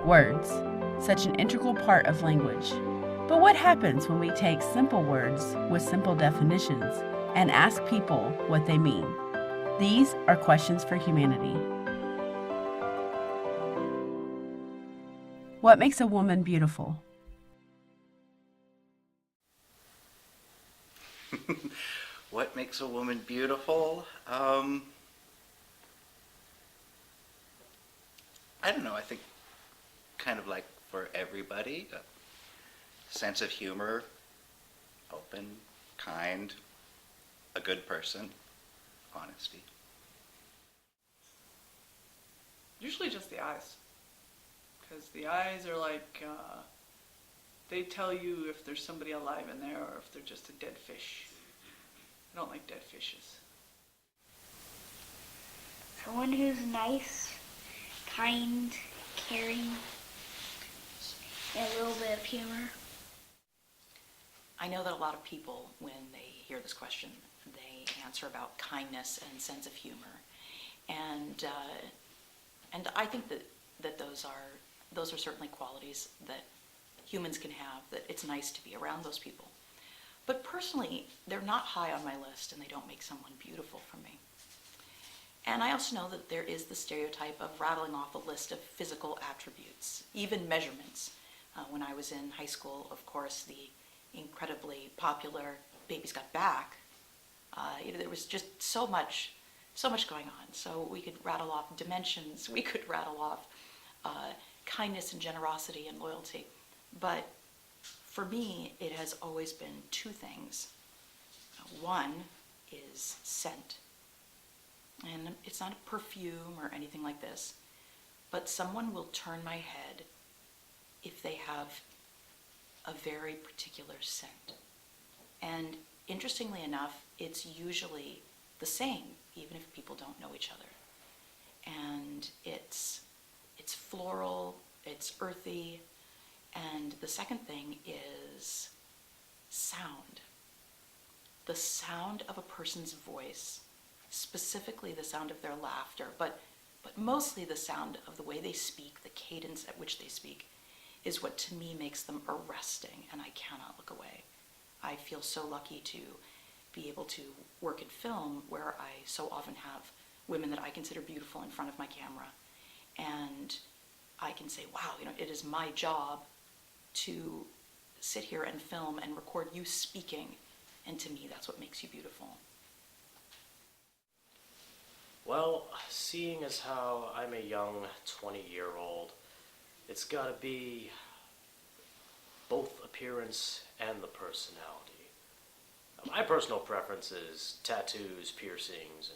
Words, such an integral part of language. But what happens when we take simple words with simple definitions and ask people what they mean? These are questions for humanity. What makes a woman beautiful? What makes a woman beautiful? I don't know. I think kind of like for everybody, a sense of humor, open, kind, a good person, honesty. Usually just the eyes. Because the eyes are like, they tell you if there's somebody alive in there or if they're just a dead fish. I don't like dead fishes. Someone who's nice, kind, caring, and a little bit of humor. I know that a lot of people, when they hear this question, they answer about kindness and sense of humor. And I think that those are certainly qualities that humans can have, that it's nice to be around those people. But personally, they're not high on my list and they don't make someone beautiful for me. And I also know that there is the stereotype of rattling off a list of physical attributes, even measurements. When I was in high school, of course, the incredibly popular Baby's Got Back, there was just so much going on. So we could rattle off dimensions, we could rattle off kindness and generosity and loyalty. But for me, it has always been two things. One is scent. And it's not a perfume or anything like this, but someone will turn my head if they have a very particular scent. And interestingly enough, it's usually the same, even if people don't know each other. And it's floral, it's earthy, and the second thing is sound. The sound of a person's voice, specifically the sound of their laughter, but mostly the sound of the way they speak, the cadence at which they speak, is what to me makes them arresting, and I cannot look away. I feel so lucky to be able to work in film where I so often have women that I consider beautiful in front of my camera, and I can say, wow, it is my job to sit here and film and record you speaking, and to me that's what makes you beautiful. Well, seeing as how I'm a young 20-year-old, it's gotta be both appearance and the personality. Now, my personal preference is tattoos, piercings,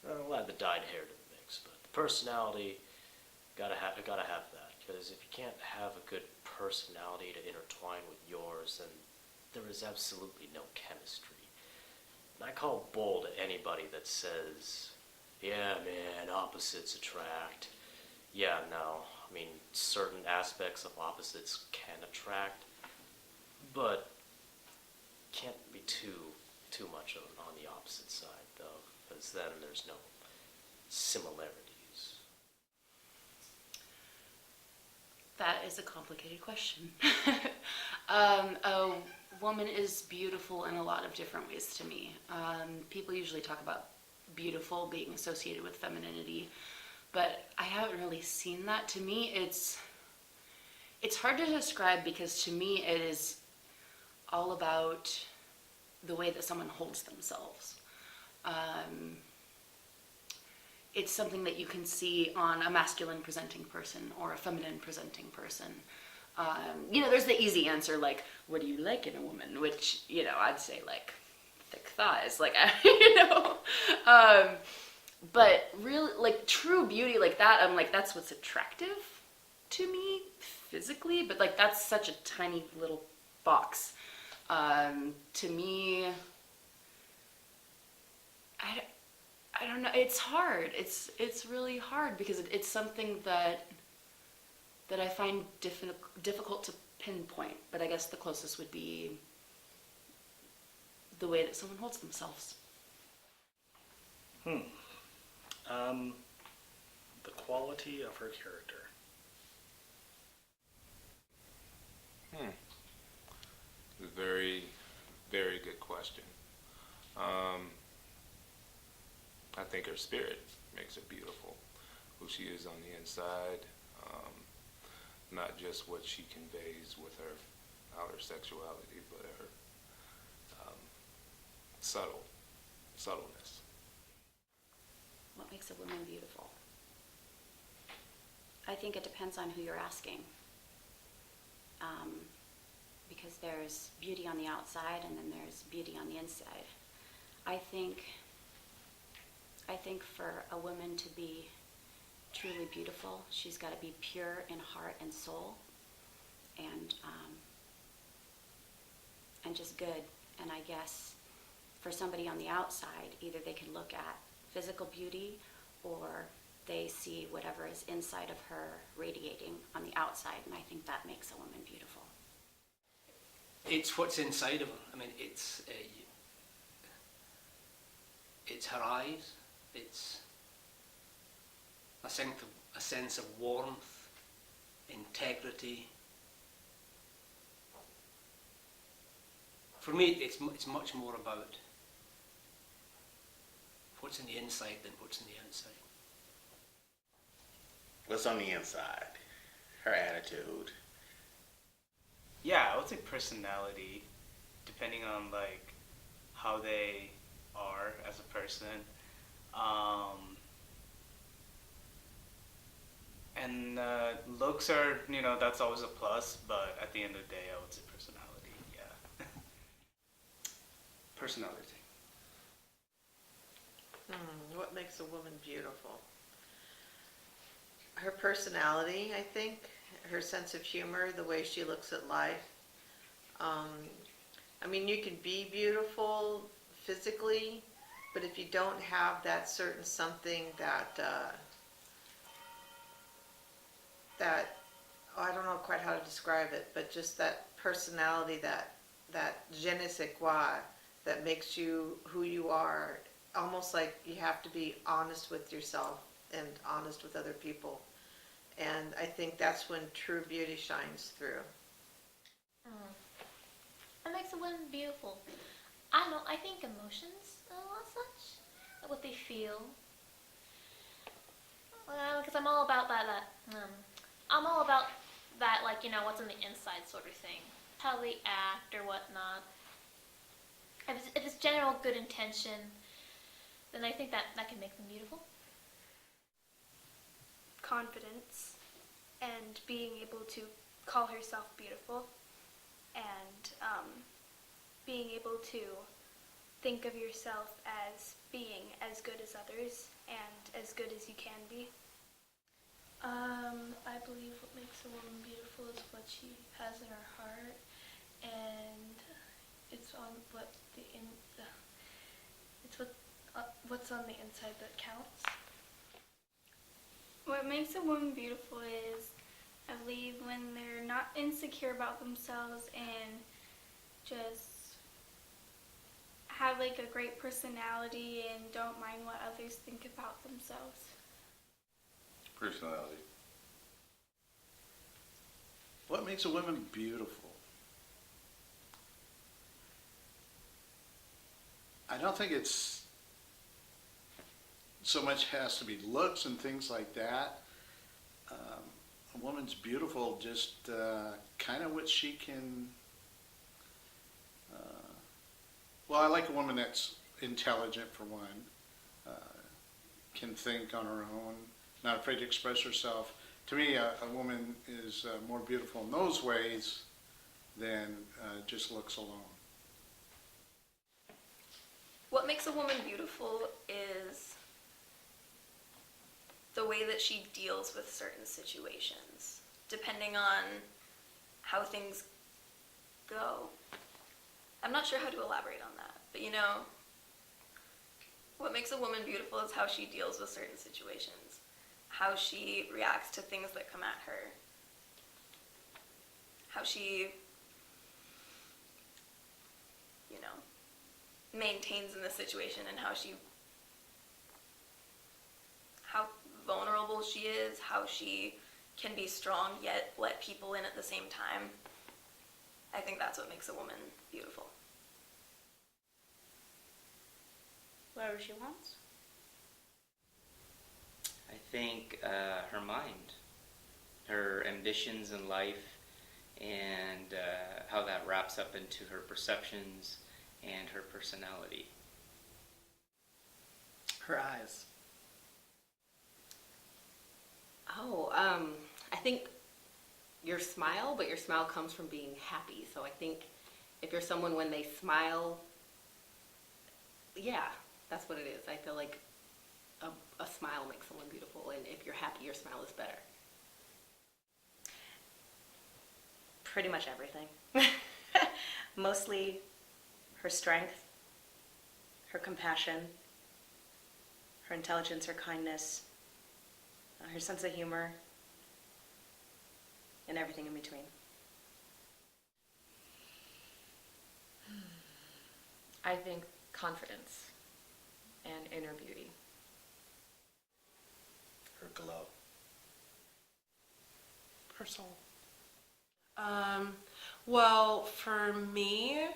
and I'll add the dyed hair to the mix, but the personality, gotta have that, because if you can't have a good personality to intertwine with yours, then there is absolutely no chemistry. And I call bull to anybody that says, yeah, man, opposites attract. Yeah, no. I mean, certain aspects of opposites can attract, but can't be too much on the opposite side, though, because then there's no similarities. That is a complicated question. A woman is beautiful in a lot of different ways to me. People usually talk about beautiful being associated with femininity, but I haven't really seen that. To me, it's hard to describe, because to me it is all about the way that someone holds themselves. It's something that you can see on a masculine presenting person or a feminine presenting person. There's the easy answer, like, what do you like in a woman? Which, I'd say, like, thick thighs, like, but really, like, true beauty like that, I'm like, that's what's attractive to me physically, but, like, that's such a tiny little box. To me, I don't know, it's hard. It's really hard, because it's something that I find difficult to pinpoint, but I guess the closest would be the way that someone holds themselves. The quality of her character. Very, very good question. I think her spirit makes her beautiful, who she is on the inside, not just what she conveys with her outer sexuality, but her subtleness. What makes a woman beautiful? I think it depends on who you're asking. Because there's beauty on the outside and then there's beauty on the inside. I think for a woman to be truly beautiful, she's got to be pure in heart and soul, and just good. And I guess for somebody on the outside, either they can look at physical beauty or they see whatever is inside of her radiating on the outside, and I think that makes a woman beautiful. It's what's inside of her. I mean, it's her eyes. It's a sense of warmth, integrity. For me, it's much more about what's on the inside than what's on the outside. What's on the inside? Her attitude. Yeah, I would say personality, depending on like how they are as a person. And looks are, that's always a plus, but at the end of the day, I would say personality, yeah. Personality. What makes a woman beautiful? Her personality, I think, her sense of humor, the way she looks at life. I mean, you can be beautiful physically, but if you don't have that certain something that I don't know quite how to describe it, but just that personality, that je ne sais quoi, that makes you who you are. Almost like you have to be honest with yourself and honest with other people. And I think that's when true beauty shines through. What makes a woman beautiful? I don't know, I think emotions as such, like what they feel. Because I'm all about I'm all about that, like, what's on the inside sort of thing. How they act or whatnot. If it's general good intention, then I think that can make them beautiful. Confidence and being able to call herself beautiful, and being able to think of yourself as being as good as others and as good as you can be. I believe what makes a woman beautiful is what she has in her heart, and it's on what's on the inside that counts. What makes a woman beautiful is, I believe, when they're not insecure about themselves and just have like a great personality and don't mind what others think about themselves. Personality. What makes a woman beautiful? I don't think it's so much has to be looks and things like that. A woman's beautiful just kind of what she can. Well, I like a woman that's intelligent, for one, can think on her own, not afraid to express herself. To me, a woman is more beautiful in those ways than just looks alone. What makes a woman beautiful is the way that she deals with certain situations, depending on how things go. I'm not sure how to elaborate on that, but what makes a woman beautiful is how she deals with certain situations, how she reacts to things that come at her, how she, maintains in the situation, and how vulnerable she is, how she can be strong yet let people in at the same time. I think that's what makes a woman beautiful. Whatever she wants. I think her mind, her ambitions in life, and how that wraps up into her perceptions and her personality. Her eyes. Oh, I think your smile, but your smile comes from being happy. So I think if you're someone when they smile, yeah, that's what it is. I feel like a smile makes someone beautiful, and if you're happy, your smile is better. Pretty much everything. Mostly her strength, her compassion, her intelligence, her kindness, her sense of humor, and everything in between. I think confidence and inner beauty. Her glow. Her soul. Well, for me,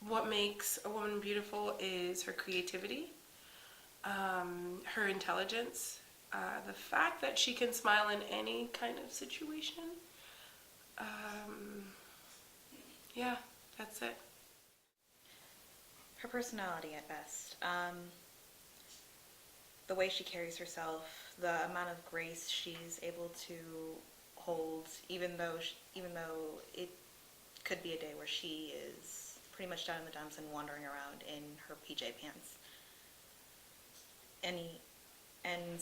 what makes a woman beautiful is her creativity, her intelligence, the fact that she can smile in any kind of situation. Yeah, that's it. Her personality at best. The way she carries herself, the amount of grace she's able to hold, even though it could be a day where she is pretty much down in the dumps and wandering around in her PJ pants. And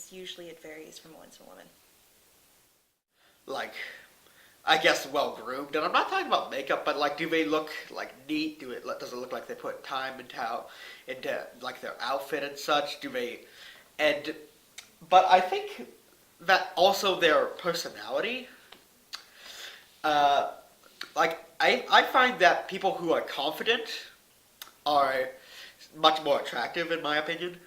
usually it varies from woman to woman. Like, I guess well groomed, and I'm not talking about makeup, but like, do they look like neat? Does it look like they put time into like their outfit and such? But I think that also their personality. I find that people who are confident are much more attractive, in my opinion.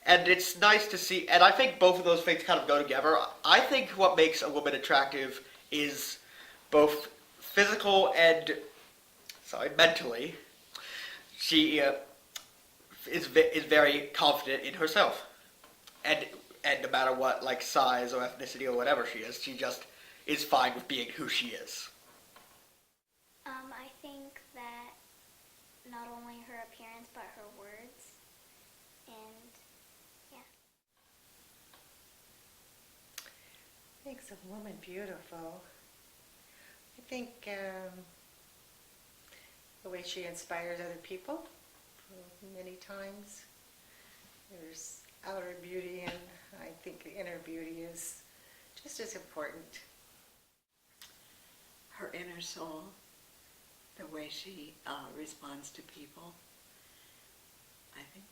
And it's nice to see, and I think both of those things kind of go together. I think what makes a woman attractive is both physical and, mentally. She is very confident in herself. And no matter what, like, size or ethnicity or whatever she just is fine with being who she is. I think that not only her appearance, but her words, and yeah. Makes a woman beautiful. I think the way she inspires other people many times. There's outer beauty, and I think the inner beauty is just as important. Her inner soul, the way she responds to people, I think